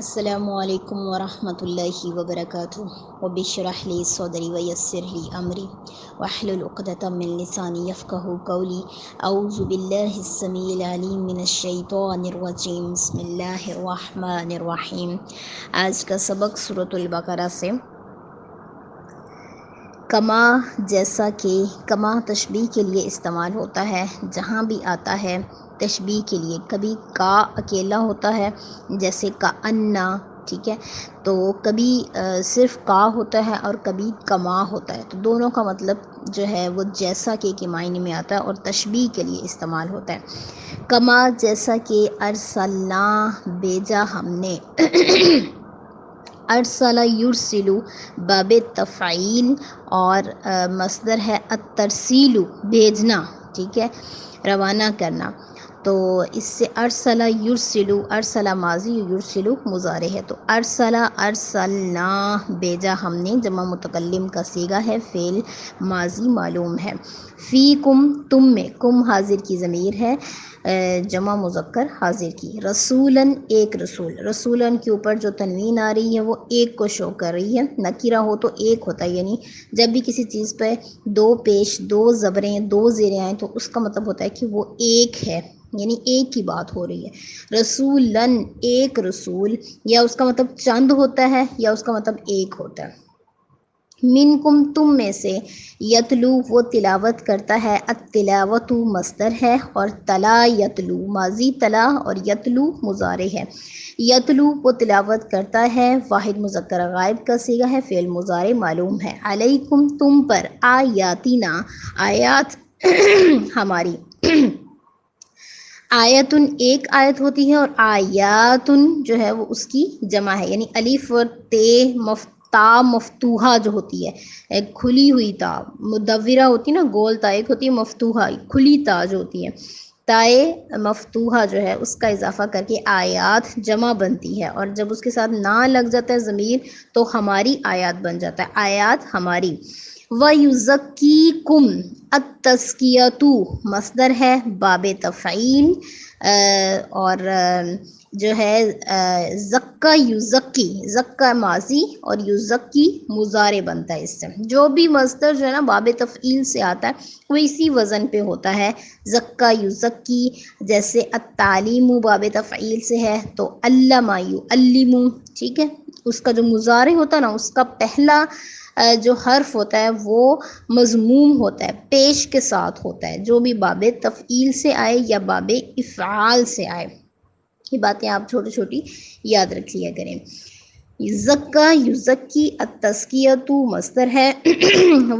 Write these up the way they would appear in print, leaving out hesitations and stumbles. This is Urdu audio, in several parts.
السلام علیکم ورحمۃ اللہ وبرکاتہ رب اشرح لی صدری ویسر لی امری واحلل عقدۃ من لسانی یفقہوا قولی اعوذ باللہ السمیع العلیم من الشیطان الرجیم بسم اللہ الرحمن الرحیم۔ آج کا سبق سورۃ البقرہ سے۔ کما جیسا کہ کما تشبیہ کے لیے استعمال ہوتا ہے، جہاں بھی آتا ہے تشبیہ کے لیے، کبھی کا اکیلا ہوتا ہے جیسے کا انا، ٹھیک ہے، تو کبھی صرف کا ہوتا ہے اور کبھی کما ہوتا ہے، تو دونوں کا مطلب جو ہے وہ جیسا کہ معنی میں آتا ہے اور تشبیہ کے لیے استعمال ہوتا ہے۔ کما جیسا کہ ارسلنا بھیجا ہم نے، ارسل یرسلو باب تفعیل اور مصدر ہے الترسیل بھیجنا، ٹھیک ہے، روانہ کرنا، تو اس سے ارسل یرسلو، ارسل ماضی، یرسلو مضارع ہے، تو ارسل ارسلنا بھیجا ہم نے، جمع متکلم کا صیغہ ہے، فعل ماضی معلوم ہے۔ فی کم تم میں، کم حاضر کی ضمیر ہے، جمع مذکر حاضر کی۔ رسولاً ایک رسول، رسولاً کے اوپر جو تنوین آ رہی ہے وہ ایک کو شو کر رہی ہے، نکرہ ہو تو ایک ہوتا ہے، یعنی جب بھی کسی چیز پہ دو پیش، دو زبریں، دو زیریں آئیں تو اس کا مطلب ہوتا ہے کہ وہ ایک ہے، یعنی ایک کی بات ہو رہی ہے۔ رسولاً ایک رسول، یا اس کا مطلب چند ہوتا ہے یا اس کا مطلب ایک ہوتا ہے۔ منکم تم میں سے، یتلو وہ تلاوت کرتا ہے، التلاوت مصدر ہے اور تلا یتلو ماضی تلا اور یتلو مضارع ہے۔ یتلو وہ تلاوت کرتا ہے، واحد مذکر غائب کا صیغہ ہے، فعل مضارع معلوم ہے۔ علیکم تم پر، آیاتنا آیات ہماری، آیتن ایک آیت ہوتی ہے اور آیاتن جو ہے وہ اس کی جمع ہے، یعنی الف اور تا مفتوحہ جو ہوتی ہے، ایک کھلی ہوئی تا، مدورہ ہوتی ہے نا، گول تا، ایک ہوتی ہے مفتوحہ کھلی تا جو ہوتی ہے، تائے مفتوحہ جو ہے اس کا اضافہ کر کے آیات جمع بنتی ہے، اور جب اس کے ساتھ نہ لگ جاتا ہے ضمیر تو ہماری آیات بن جاتا ہے، آیات ہماری۔ وَيُزَكِّيكُمْ التَّزْكِيَةُ مصدر ہے، باب تفعیل، اور جو ہے زکا یزکی، زکا ماضی اور یزکی مضارع بنتا ہے۔ اس سے جو بھی مصدر جو ہے نا باب تفعیل سے آتا ہے وہ اسی وزن پہ ہوتا ہے، زکا یزکی، جیسے التعلیم باب تفعیل سے ہے تو علم یعلم، ٹھیک ہے، اس کا جو مضارع ہوتا ہے نا اس کا پہلا جو حرف ہوتا ہے وہ مضموم ہوتا ہے، پیش کے ساتھ ہوتا ہے، جو بھی باب تفعیل سے آئے یا باب افعال سے آئے، یہ باتیں آپ چھوٹی چھوٹی یاد رکھ لیا کریں۔ زکا یزکی التزکیۃ مصدر ہے،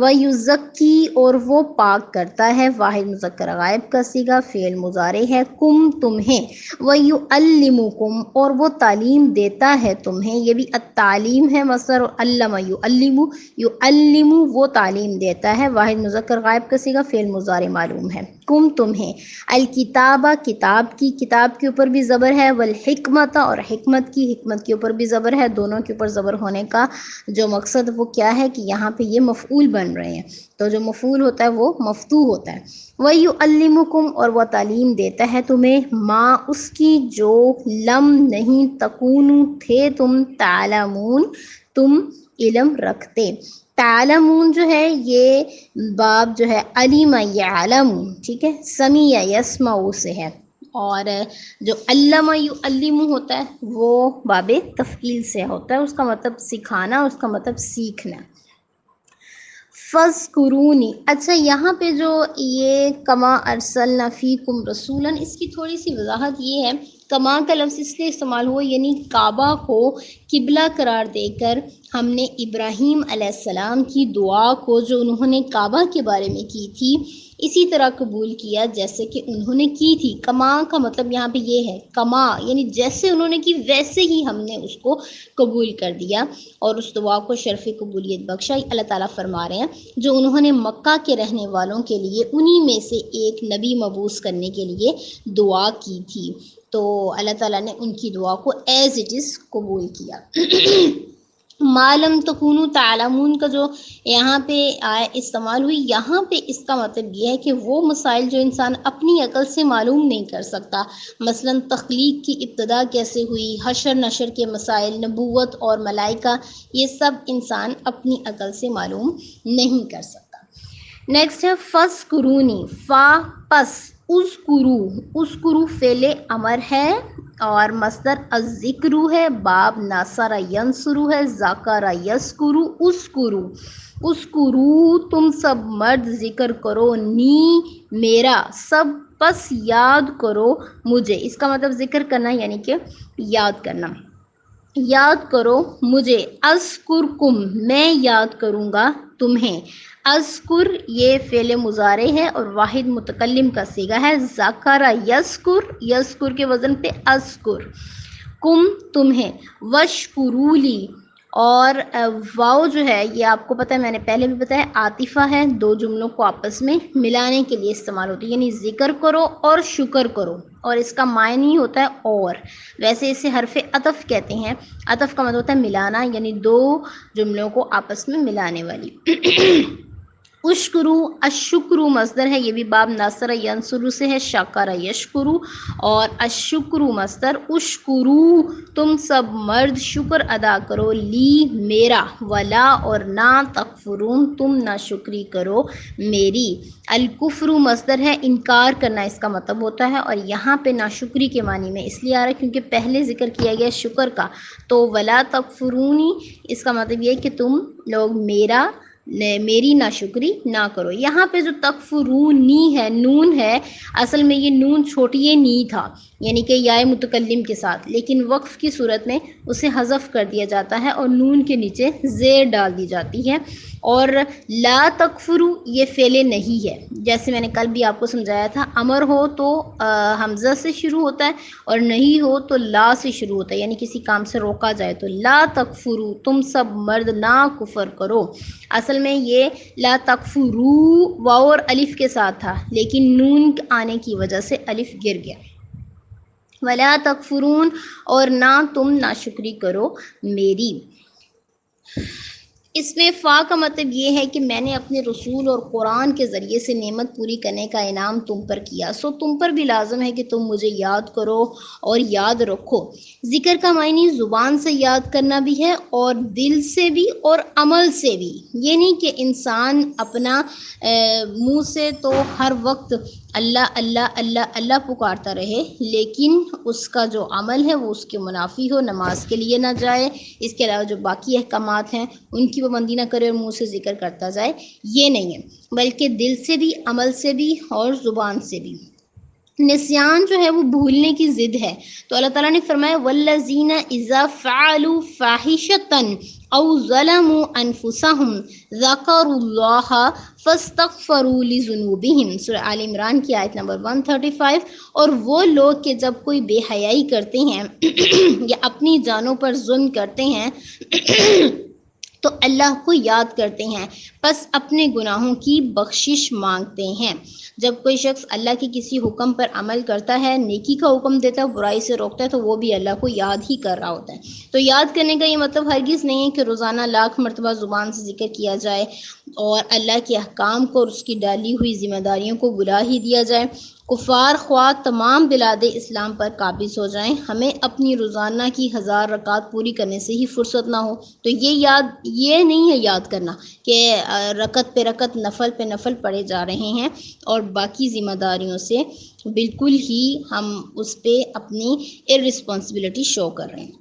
ویزکی اور وہ پاک کرتا ہے، واحد مذکر غائب کا صیغہ، فعل مضارع ہے، کم تمہیں، ویعلمکم اور وہ تعلیم دیتا ہے تمہیں، یہ بھی التعلیم ہے مصدر، علم یعلم، یعلم وہ تعلیم دیتا ہے، واحد مذکر غائب کا صیغہ، فعل مضارع معلوم ہے، کم تمہیں، الکتابہ کتاب کی، کتاب کے اوپر بھی زبر ہے، والحکمت اور حکمت کی، حکمت کے اوپر بھی زبر ہے، دونوں کے اوپر زبر ہونے کا جو مقصد وہ کیا ہے کہ یہاں پہ یہ مفعول بن رہے ہیں، تو جو مفعول ہوتا ہے وہ مفتوح ہوتا ہے۔ وَيُعَلِّمُكُمْ اور وہ تعلیم دیتا ہے تمہیں، ما اس کی جو لم نہیں تکونوا تھے تم، تعلمون تم علم رکھتے۔ تعلمون جو ہے یہ باب جو ہے علم یعلم، ٹھیک ہے، سمیع یسمع سے ہے، اور جو علم یعلم ہوتا ہے وہ باب تفعیل سے ہوتا ہے، اس کا مطلب سکھانا، اس کا مطلب سیکھنا۔ فَاذْكُرُونِی، اچھا یہاں پہ جو یہ کما ارسلنا فیکم رسولا، اس کی تھوڑی سی وضاحت یہ ہے، کما کا لفظ اس لیے استعمال ہوا یعنی کعبہ کو قبلہ قرار دے کر ہم نے ابراہیم علیہ السلام کی دعا کو جو انہوں نے کعبہ کے بارے میں کی تھی اسی طرح قبول کیا جیسے کہ انہوں نے کی تھی۔ کما کا مطلب یہاں پہ یہ ہے، کما یعنی جیسے انہوں نے کی ویسے ہی ہم نے اس کو قبول کر دیا اور اس دعا کو شرف قبولیت بخشا۔ اللہ تعالیٰ فرما رہے ہیں جو انہوں نے مکہ کے رہنے والوں کے لیے انہی میں سے ایک نبی مبعوث کرنے کے لیے دعا کی تھی، تو اللہ تعالیٰ نے ان کی دعا کو ایز اٹ از قبول کیا۔ معلوم تکونو تعلمون کا جو یہاں پہ استعمال ہوئی، یہاں پہ اس کا مطلب یہ ہے کہ وہ مسائل جو انسان اپنی عقل سے معلوم نہیں کر سکتا، مثلا تخلیق کی ابتدا کیسے ہوئی، حشر نشر کے مسائل، نبوت اور ملائکہ، یہ سب انسان اپنی عقل سے معلوم نہیں کر سکتا۔ نیکسٹ ہے فذکرونی، فا پس، اذکرو فعل امر ہے اور مصدر الذکرو ہے، باب ناصر ینصرو ہے، ذکر یذکرو، اذکرو تم سب مرد ذکر کرو، نی میرا، سب پس یاد کرو مجھے، اس کا مطلب ذکر کرنا یعنی کہ یاد کرنا، یاد کرو مجھے، اذکرکم میں یاد کروں گا تمہیں، اذکر یہ فعل مضارع ہے اور واحد متکلم کا صیغہ ہے، ذکر یذکر کے وزن پہ اذکر، کم تمہیں، وشکرولی، اور واو جو ہے یہ آپ کو پتہ ہے، میں نے پہلے بھی بتایا عاطفہ ہے، دو جملوں کو آپس میں ملانے کے لیے استعمال ہوتی ہے، یعنی ذکر کرو اور شکر کرو، اور اس کا معنی ہوتا ہے اور، ویسے اسے حرف عطف کہتے ہیں، عطف کا مطلب ہوتا ہے ملانا، یعنی دو جملوں کو آپس میں ملانے والی۔ اشکرو، الشکرو مصدر ہے، یہ بھی باب ناصر ینصرو سے ہے، شکر یشکرو، اور الشکرو مصدر، اشکرو تم سب مرد شکر ادا کرو، لی میرا، ولا اور نہ، تکفرون تم نہ شکری کرو میری، الکفر مصدر ہے، انکار کرنا اس کا مطلب ہوتا ہے، اور یہاں پہ ناشکری کے معنی میں اس لیے آ رہا ہے کیونکہ پہلے ذکر کیا گیا شکر کا، تو ولا تکفرونی اس کا مطلب یہ ہے کہ تم لوگ میری ناشکری نہ کرو۔ یہاں پہ جو تکفرونی ہے، نون ہے، اصل میں یہ نون چھوٹی یہ نی تھا، یعنی کہ یا متکلم کے ساتھ، لیکن وقف کی صورت میں اسے حذف کر دیا جاتا ہے اور نون کے نیچے زیر ڈال دی جاتی ہے، اور لا تکفرو یہ فعل نہیں ہے، جیسے میں نے کل بھی آپ کو سمجھایا تھا، امر ہو تو حمزہ سے شروع ہوتا ہے اور نہیں ہو تو لا سے شروع ہوتا ہے، یعنی کسی کام سے روکا جائے تو لا تکفرو تم سب مرد نہ کفر کرو، اصل میں یہ لا تکفرو واو اور الف کے ساتھ تھا، لیکن نون آنے کی وجہ سے الف گر گیا، ولا تکفرون اور نہ تم ناشکری کرو میری۔ اس میں فا کا مطلب یہ ہے کہ میں نے اپنے رسول اور قرآن کے ذریعے سے نعمت پوری کرنے کا انعام تم پر کیا، سو تم پر بھی لازم ہے کہ تم مجھے یاد کرو اور یاد رکھو۔ ذکر کا معنی زبان سے یاد کرنا بھی ہے اور دل سے بھی اور عمل سے بھی، یہ نہیں کہ انسان اپنا منہ سے تو ہر وقت اللہ اللہ اللہ اللہ پکارتا رہے، لیکن اس کا جو عمل ہے وہ اس کے منافی ہو، نماز کے لیے نہ جائے، اس کے علاوہ جو باقی احکامات ہیں ان کی پابندی نہ کرے اور منہ سے ذکر کرتا جائے، یہ نہیں ہے، بلکہ دل سے بھی، عمل سے بھی اور زبان سے بھی۔ نسیان جو ہے وہ بھولنے کی ضد ہے، تو اللہ تعالیٰ نے فرمایا والذین اذا فعلوا فاحشۃ او ظلموا انفسهم ذکروا اللہ فاستغفروا لذنوبہم، سورہ آل عمران کی آیت نمبر 135، اور وہ لوگ کہ جب کوئی بے حیائی کرتے ہیں یا اپنی جانوں پر ظلم کرتے ہیں تو اللہ کو یاد کرتے ہیں، پس اپنے گناہوں کی بخشش مانگتے ہیں۔ جب کوئی شخص اللہ کے کسی حکم پر عمل کرتا ہے، نیکی کا حکم دیتا ہے، برائی سے روکتا ہے، تو وہ بھی اللہ کو یاد ہی کر رہا ہوتا ہے۔ تو یاد کرنے کا یہ مطلب ہرگز نہیں ہے کہ روزانہ لاکھ مرتبہ زبان سے ذکر کیا جائے اور اللہ کے احکام کو اور اس کی ڈالی ہوئی ذمہ داریوں کو بلا ہی دیا جائے۔ کفار خواہ تمام بلاد اسلام پر قابض ہو جائیں، ہمیں اپنی روزانہ کی 1000 رکعت پوری کرنے سے ہی فرصت نہ ہو، تو یہ نہیں ہے یاد کرنا کہ رکعت پہ رکعت، نفل پہ نفل پڑھے جا رہے ہیں اور باقی ذمہ داریوں سے بالکل ہی ہم اس پہ اپنی ارسپانسبلٹی شو کر رہے ہیں۔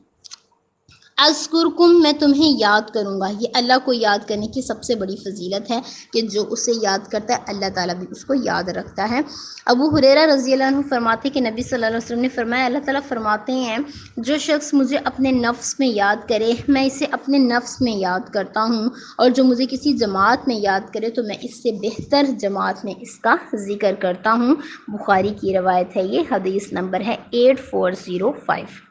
اذکرکم میں تمہیں یاد کروں گا، یہ اللہ کو یاد کرنے کی سب سے بڑی فضیلت ہے کہ جو اسے یاد کرتا ہے اللہ تعالیٰ بھی اس کو یاد رکھتا ہے۔ ابو ہریرہ رضی اللہ عنہ فرماتے کہ نبی صلی اللہ علیہ وسلم نے فرمایا، اللہ تعالیٰ فرماتے ہیں جو شخص مجھے اپنے نفس میں یاد کرے میں اسے اپنے نفس میں یاد کرتا ہوں، اور جو مجھے کسی جماعت میں یاد کرے تو میں اس سے بہتر جماعت میں اس کا ذکر کرتا ہوں۔ بخاری کی روایت ہے، یہ حدیث نمبر ہے 8405۔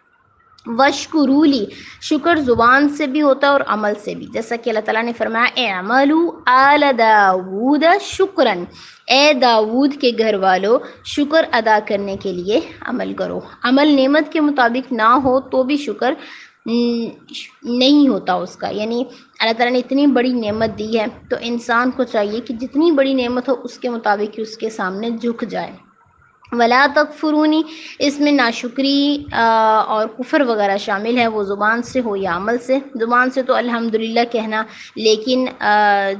وشکرولی، شکر زبان سے بھی ہوتا ہے اور عمل سے بھی، جیسا کہ اللہ تعالیٰ نے فرمایا اعملوا آل داود شکرن، اے داود کے گھر والو شکر ادا کرنے کے لیے عمل کرو۔ عمل نعمت کے مطابق نہ ہو تو بھی شکر نہیں ہوتا اس کا، یعنی اللہ تعالیٰ نے اتنی بڑی نعمت دی ہے تو انسان کو چاہیے کہ جتنی بڑی نعمت ہو اس کے مطابق ہی اس کے سامنے جھک جائے۔ ولا تکفرونی، اس میں ناشکری اور کفر وغیرہ شامل ہے، وہ زبان سے ہو یا عمل سے۔ زبان سے تو الحمدللہ کہنا، لیکن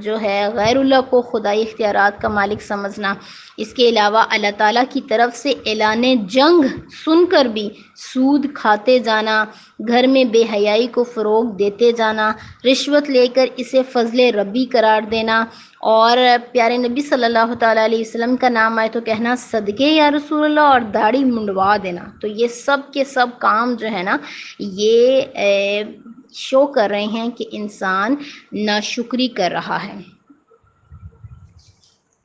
جو ہے غیر اللہ کو خدائی اختیارات کا مالک سمجھنا، اس کے علاوہ اللہ تعالیٰ کی طرف سے اعلان جنگ سن کر بھی سود کھاتے جانا، گھر میں بے حیائی کو فروغ دیتے جانا، رشوت لے کر اسے فضل ربی قرار دینا، اور پیارے نبی صلی اللہ تعالیٰ علیہ وسلم کا نام آئے تو کہنا صدقے یا رسول اللہ، اور داڑھی منڈوا دینا۔ تو یہ سب کے سب کام جو ہے نا، یہ شو کر رہے ہیں کہ انسان ناشکری کر رہا ہے۔